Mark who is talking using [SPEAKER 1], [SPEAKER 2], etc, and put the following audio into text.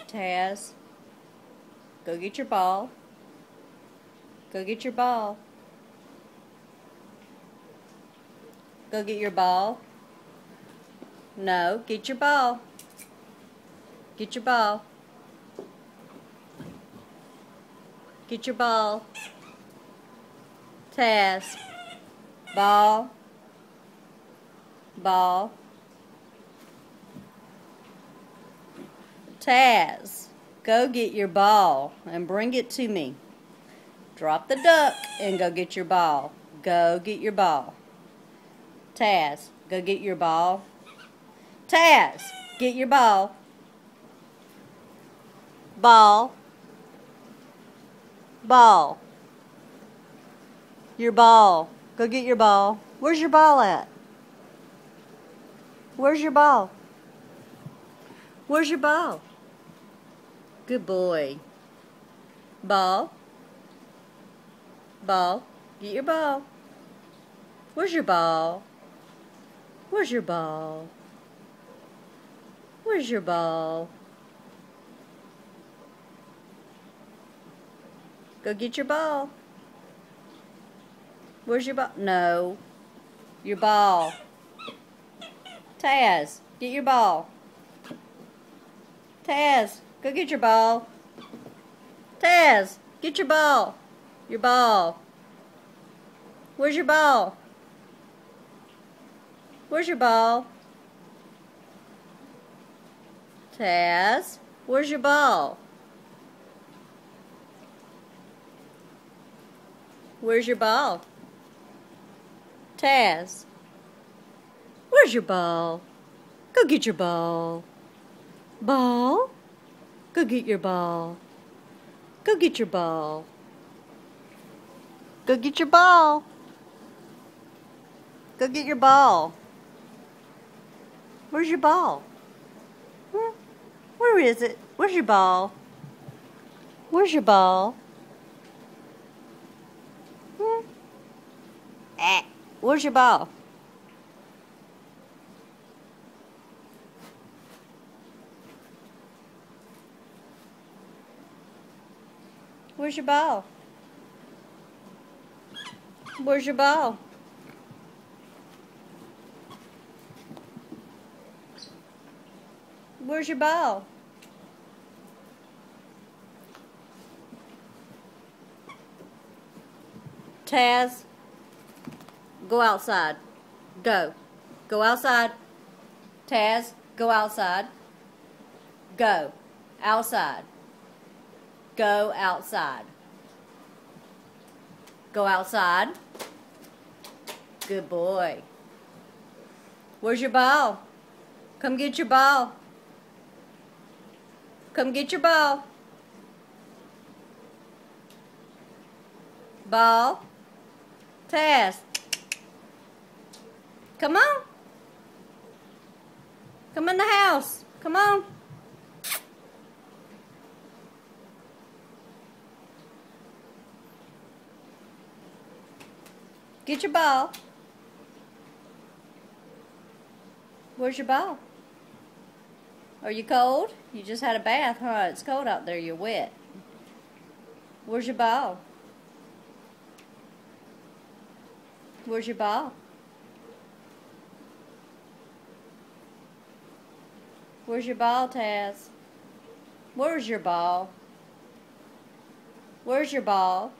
[SPEAKER 1] Taz, go get your ball. Go get your ball. Go get your ball. No, get your ball. Get your ball. Get your ball. Taz, ball. Ball. Taz, go get your ball and bring it to me. Drop the duck and go get your ball. Go get your ball. Taz, go get your ball. Taz, get your ball. Ball. Ball. Your ball. Go get your ball. Where's your ball at? Where's your ball? Where's your ball? Good boy. Ball. Ball. Get your ball. Where's your ball? Where's your ball? Where's your ball? Go get your ball. Where's your ball? No. Your ball. Taz, get your ball. Taz, go get your ball. Taz, get your ball. Your ball. Where's your ball? Where's your ball? Taz, where's your ball? Where's your ball? Taz, where's your ball? Go get your ball. Ball? Go get your ball. Go get your ball. Go get your ball. Go get your ball. Where's your ball? Where is it? Where's your ball? Where's your ball? Where's your ball? Where's your ball? Where's your ball? Where's your ball? Taz, go outside. Go. Go outside. Taz, go outside. Go. Outside. Go outside. Go outside. Good boy. Where's your ball? Come get your ball. Come get your ball. Ball. Taz. Come on. Come in the house. Come on. Get your ball. Where's your ball? Are you cold? You just had a bath, huh? It's cold out there. You're wet. Where's your ball? Where's your ball? Where's your ball, Taz? Where's your ball? Where's your ball?